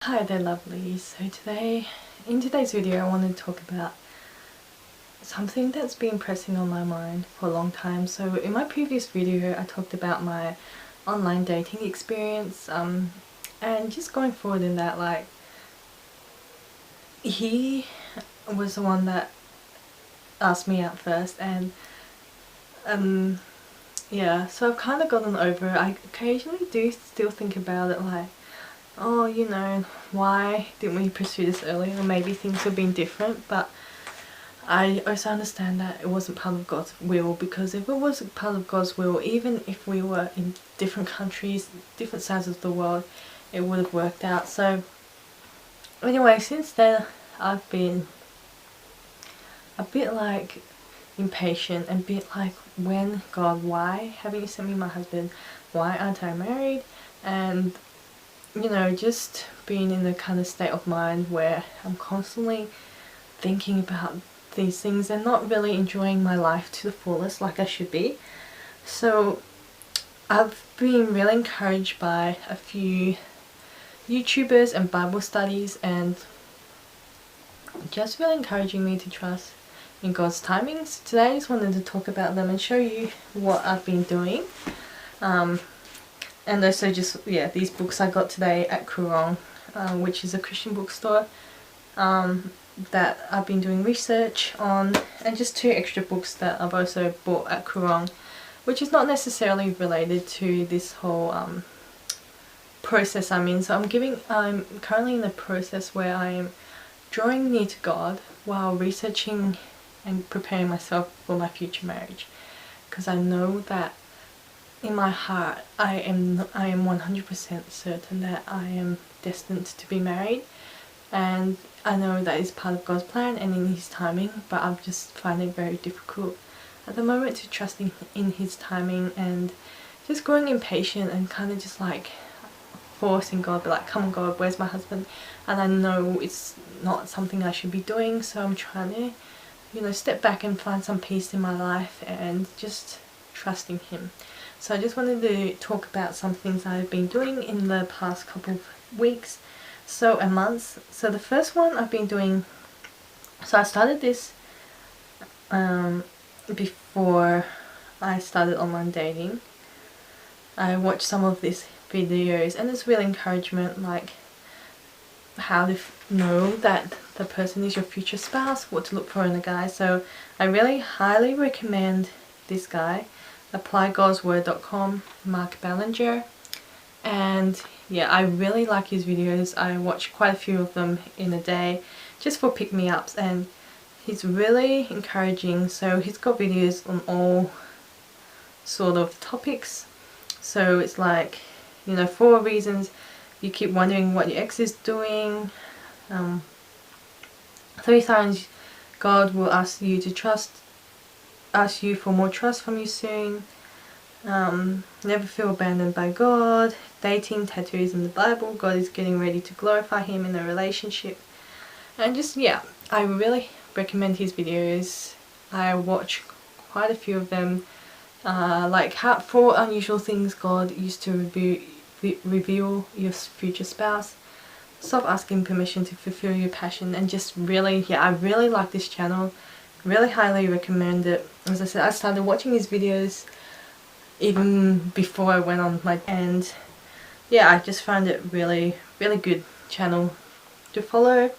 Hi there lovelies. So in today's video I want to talk about something that's been pressing on my mind for a long time. So in my previous video I talked about my online dating experience and just going forward in that, like, he was the one that asked me out first, and yeah, so I've kind of gotten over it. I occasionally do still think about it, like, oh, you know, why didn't we pursue this earlier? Or maybe things have been different, but I also understand that it wasn't part of God's will, because if it was part of God's will, even if we were in different countries, different sides of the world, it would have worked out. So anyway, since then I've been a bit like impatient and a bit like, when God, why haven't you sent me my husband? Why aren't I married? And you know, just being in the kind of state of mind where I'm constantly thinking about these things and not really enjoying my life to the fullest like I should be. So I've been really encouraged by a few YouTubers and Bible studies, and just really encouraging me to trust in God's timings. Today I just wanted to talk about them and show you what I've been doing. And also just, yeah, these books I got today at Kurong, which is a Christian bookstore that I've been doing research on, and just two extra books that I've also bought at Kurong, which is not necessarily related to this whole process I'm in. So I'm currently in the process where I am drawing near to God while researching and preparing myself for my future marriage, because I know that in my heart I am 100% certain that I am destined to be married, and I know that is part of God's plan and in His timing, but I'm just finding it very difficult at the moment to trust in His timing, and just growing impatient and kind of just like forcing God, be like, come on God, where's my husband? And I know it's not something I should be doing, so I'm trying to, you know, step back and find some peace in my life and just trusting Him. So I just wanted to talk about some things I've been doing in the past couple of weeks, and months. So the first one I've been doing, so I started this before I started online dating. I watched some of these videos and it's real encouragement, like how to know that the person is your future spouse, what to look for in a guy. So I really highly recommend this guy, applygodsword.com, Mark Ballinger. And yeah, I really like his videos. I watch quite a few of them in a day just for pick-me-ups, and he's really encouraging. So he's got videos on all sort of topics. So it's like, you know, 4 reasons you keep wondering what your ex is doing, 3 signs God will ask you for more trust from you soon, never feel abandoned by God, dating, tattoos in the Bible, God is getting ready to glorify Him in a relationship. And just, yeah, I really recommend his videos. I watch quite a few of them, like 4 unusual things God used to reveal your future spouse, stop asking permission to fulfill your passion, and just really, yeah, I really like this channel. Really highly recommend it. As I said, I started watching his videos even before I went on my, and yeah, I just find it really good channel to follow.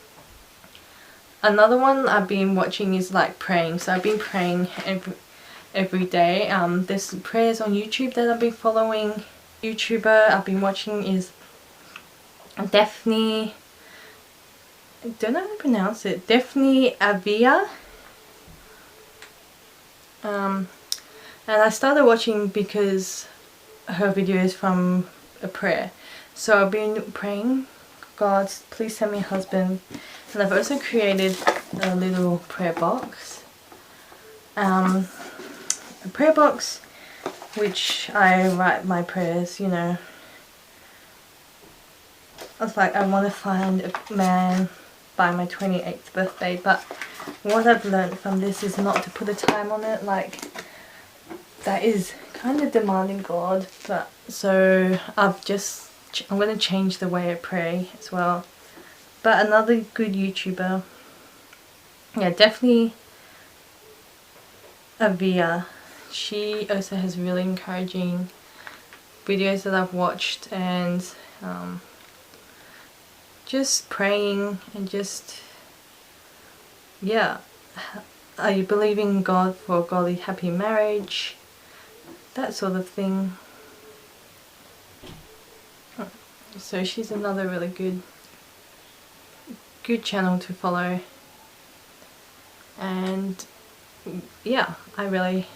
Another one I've been watching is like praying. So I've been praying every day. There's prayers on YouTube that I've been following. YouTuber I've been watching is Daphne, I don't know how to pronounce it, Daphne Avia. And I started watching because her video is from a prayer. So I've been praying, God, please send me a husband. And I've also created a little prayer box. A prayer box which I write my prayers, you know. I was like, I want to find a man by my 28th birthday, but what I've learned from this is not to put a time on it. Like, that is kind of demanding God, but so I'm going to change the way I pray as well. But another good YouTuber, yeah, definitely Avia. She also has really encouraging videos that I've watched, and just praying and just, yeah, are you believing in God for a godly happy marriage, that sort of thing. So she's another really good channel to follow, and yeah, I really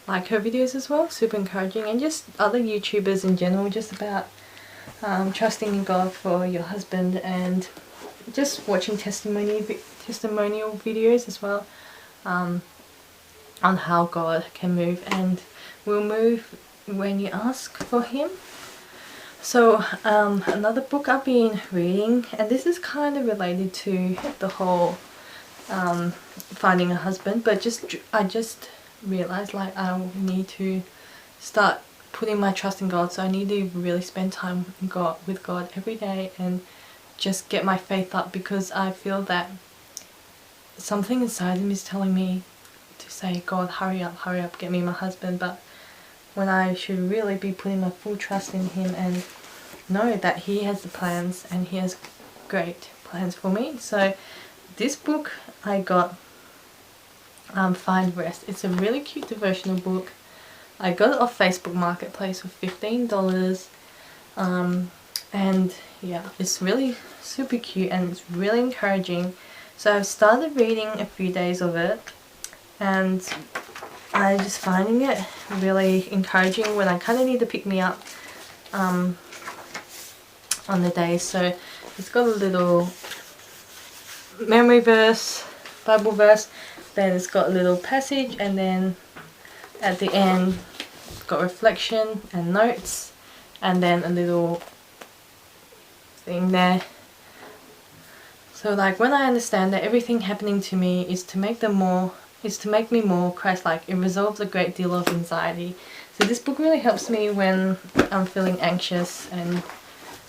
like her videos as well, super encouraging. And just other YouTubers in general, just about trusting in God for your husband, and just watching testimonial videos as well, on how God can move and will move when you ask for him. So another book I've been reading, and this is kind of related to the whole finding a husband, but I just realized like I need to start putting my trust in God. So I need to really spend time with God every day and just get my faith up, because I feel that something inside him is telling me to say, God, hurry up, get me my husband. But when I should really be putting my full trust in him and know that he has the plans, and he has great plans for me. So this book I got, Find Rest. It's a really cute devotional book. I got it off Facebook Marketplace for $15, and yeah, it's really super cute and it's really encouraging. So I've started reading a few days of it, and I'm just finding it really encouraging when I kind of need to pick me up on the day. So it's got a little memory verse, Bible verse, then it's got a little passage, and then at the end it's got reflection and notes, and then a little thing there. So like, when I understand that everything happening to me is to make me more Christ-like, it resolves a great deal of anxiety. So this book really helps me when I'm feeling anxious and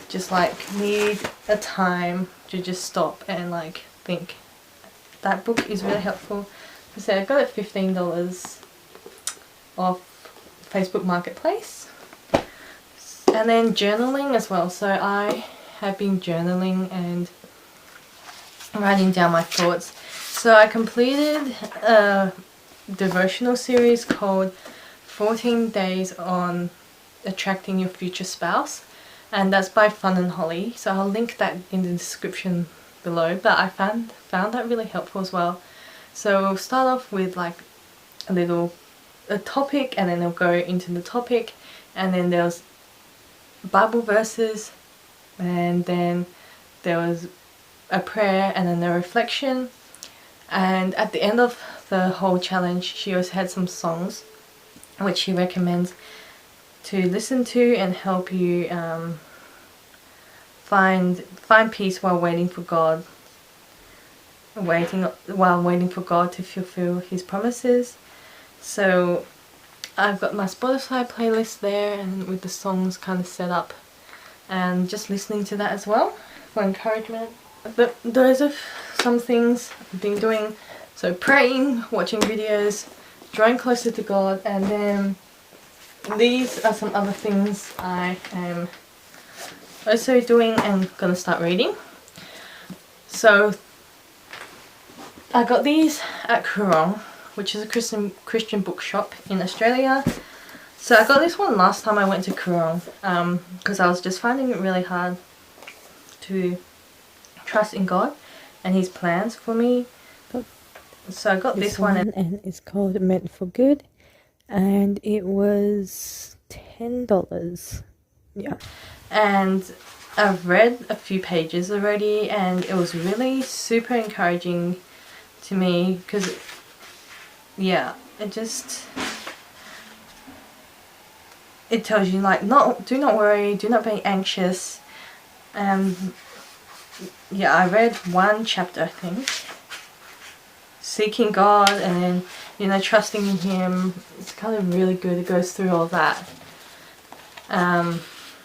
just like need a time to just stop and like think. That book is really helpful. I said I got it $15 off Facebook Marketplace. And then journaling as well. So I have been journaling and writing down my thoughts. So I completed a devotional series called 14 Days on Attracting Your Future Spouse, and that's by Fun and Holly. So I'll link that in the description below, but I found that really helpful as well. So we'll start off with like a topic, and then they'll go into the topic, and then there's Bible verses, and then there was a prayer, and then a reflection. And at the end of the whole challenge, she also had some songs which she recommends to listen to and help you find peace while waiting for God, while waiting for God to fulfill his promises. So I've got my Spotify playlist there, and with the songs kind of set up, and just listening to that as well for encouragement. But those are some things I've been doing. So praying, watching videos, drawing closer to God, and then these are some other things I am also doing and gonna start reading. So I got these at Koorong, which is a Christian bookshop in Australia. So I got this one last time I went to Koorong, because I was just finding it really hard to trust in God and his plans for me. So I got this one, and it's called Meant for Good, and it was $10. Yeah, and I've read a few pages already, and it was really super encouraging to me, because yeah, it tells you like, do not worry, do not be anxious. Yeah, I read one chapter, I think, seeking God, and then trusting in him. It's kind of really good. It goes through all that.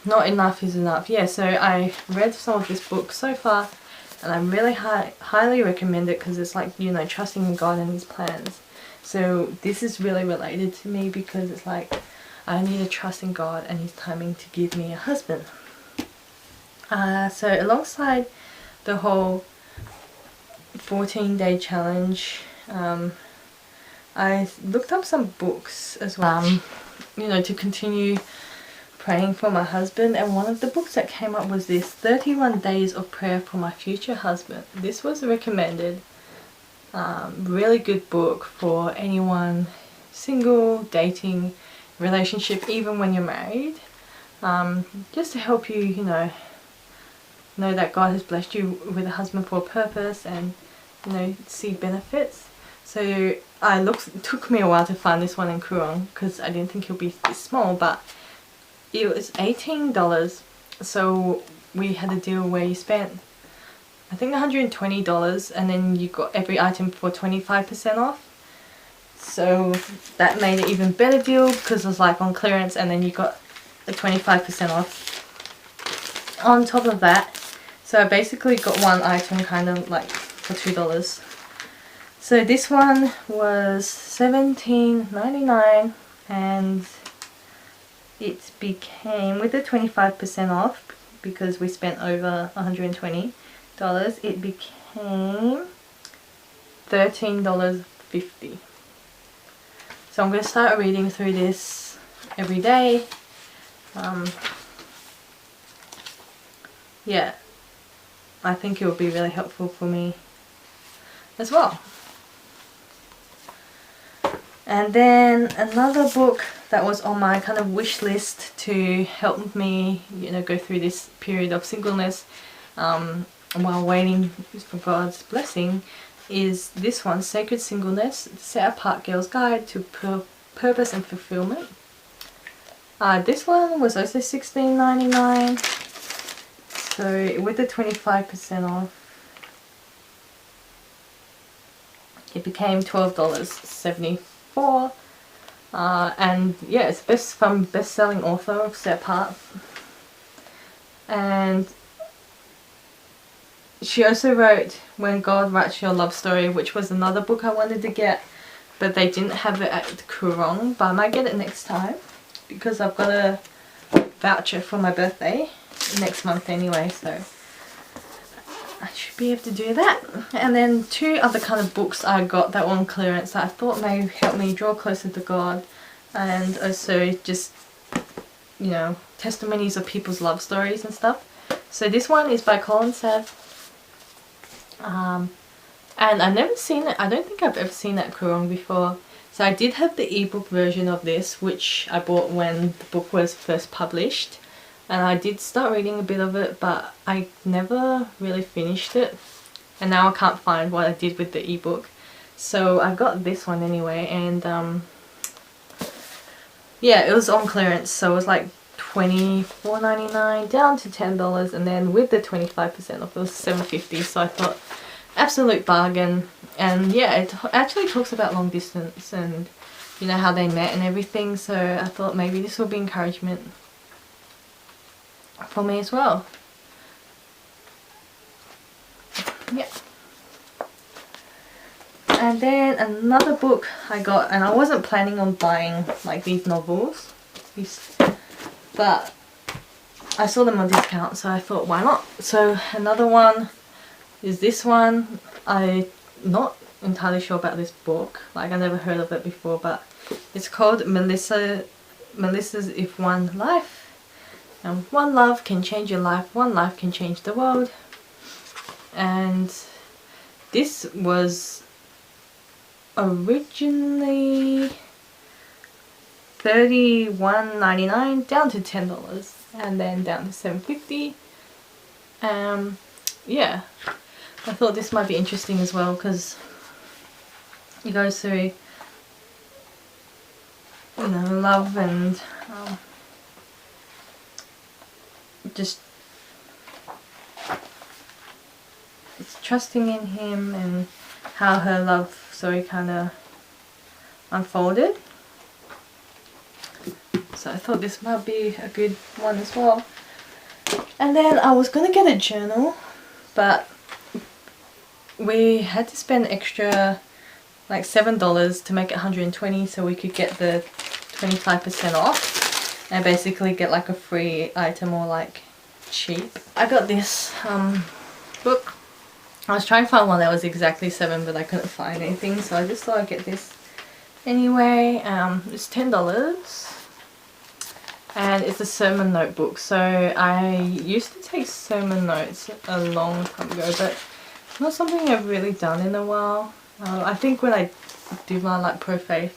Not enough is enough. Yeah, so I read some of this book so far, and I really highly recommend it because it's like, you know, trusting in God and His plans. So this is really related to me because it's like I need to trust in God and His timing to give me a husband. So alongside the whole 14-day challenge, I looked up some books as well, you know, to continue praying for my husband, and one of the books that came up was this 31 Days of Prayer for My Future Husband. This was recommended. Really good book for anyone single, dating, relationship, even when you're married. Just to help you, you know that God has blessed you with a husband for a purpose, and, you know, see benefits. So it took me a while to find this one in Kurong because I didn't think it would be this small, but it was $18. So we had a deal where you spent, I think, $120, and then you got every item for 25% off. So that made it even better deal because it was like on clearance, and then you got the 25% off on top of that. So I basically got one item kind of like for $2. So this one was $17.99, and it became, with the 25% off, because we spent over $120, it became $13.50. So I'm going to start reading through this every day. Yeah, I think it will be really helpful for me as well. And then another book that was on my kind of wish list to help me, you know, go through this period of singleness while waiting for God's blessing is this one, Sacred Singleness, Set Apart Girl's Guide to Purpose and Fulfillment. This one was also $16.99. So with the 25% off, it became $12.74. And yeah, it's from best-selling author of Set Apart. And she also wrote When God Writes Your Love Story, which was another book I wanted to get, but they didn't have it at Kurong. But I might get it next time because I've got a voucher for my birthday next month anyway, so I should be able to do that. And then two other kind of books I got that were on clearance that I thought may help me draw closer to God, and also just, you know, testimonies of people's love stories and stuff. So this one is by Colin Sav. And I've never seen it. I don't think I've ever seen it at Kurong before. So I did have the ebook version of this, which I bought when the book was first published. And I did start reading a bit of it, but I never really finished it. And now I can't find what I did with the ebook. So I got this one anyway, and yeah, it was on clearance, so it was like $24.99 down to $10, and then with the 25% off it was $7.50. So I thought, absolute bargain. And yeah, it actually talks about long distance and, you know, how they met and everything. So I thought maybe this will be encouragement for me as well. Yeah. And then another book I got, and I wasn't planning on buying like these novels, but I saw them on discount, so I thought, why not? So another one is this one. I'm not entirely sure about this book, like I never heard of it before, but it's called Melissa's If One Life. And one love can change your life, one life can change the world. And this was originally $31.99 down to $10, and then down to $7.50. Yeah, I thought this might be interesting as well because it goes through, you know, love and just trusting in him, and how her love story kind of unfolded. so I thought this might be a good one as well. And then I was gonna get a journal, but we had to spend extra like $7 to make it 120 so we could get the 25% off and basically get like a free item or like cheap. I got this book. I was trying to find one that was exactly $7 but I couldn't find anything, so I just thought I'd get this anyway. It's $10 and it's a sermon notebook. So I used to take sermon notes a long time ago, but it's not something I've really done in a while. I think when I did my like professional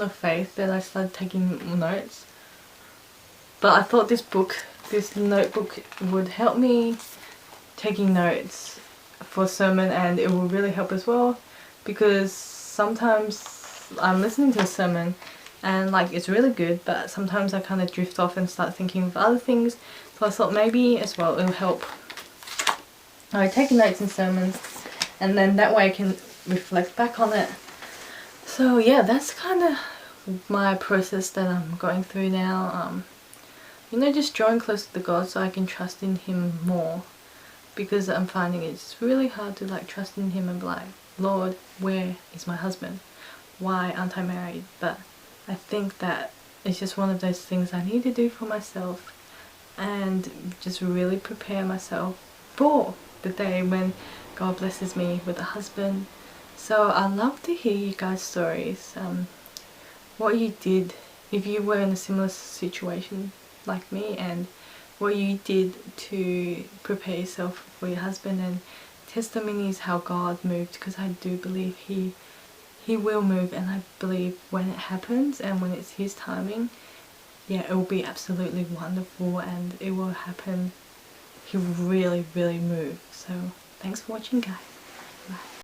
faith, then I started taking notes. But I thought this notebook would help me taking notes for sermon, and it will really help as well, because sometimes I'm listening to a sermon and like it's really good, but sometimes I kind of drift off and start thinking of other things. So I thought maybe as well it'll help. I take notes in sermons, and then that way I can reflect back on it. So yeah, that's kind of my process that I'm going through now. You know, just drawing closer to God so I can trust in Him more, because I'm finding it's really hard to like trust in Him and be like, Lord, where is my husband? Why aren't I married? But I think that it's just one of those things I need to do for myself and just really prepare myself for the day when God blesses me with a husband. So I love to hear you guys' stories, what you did if you were in a similar situation like me, and what you did to prepare yourself for your husband, and testimonies how God moved, because I do believe He will move, and I believe when it happens and when it's His timing, yeah, it will be absolutely wonderful and it will happen. He will really, really move. So thanks for watching, guys. Bye.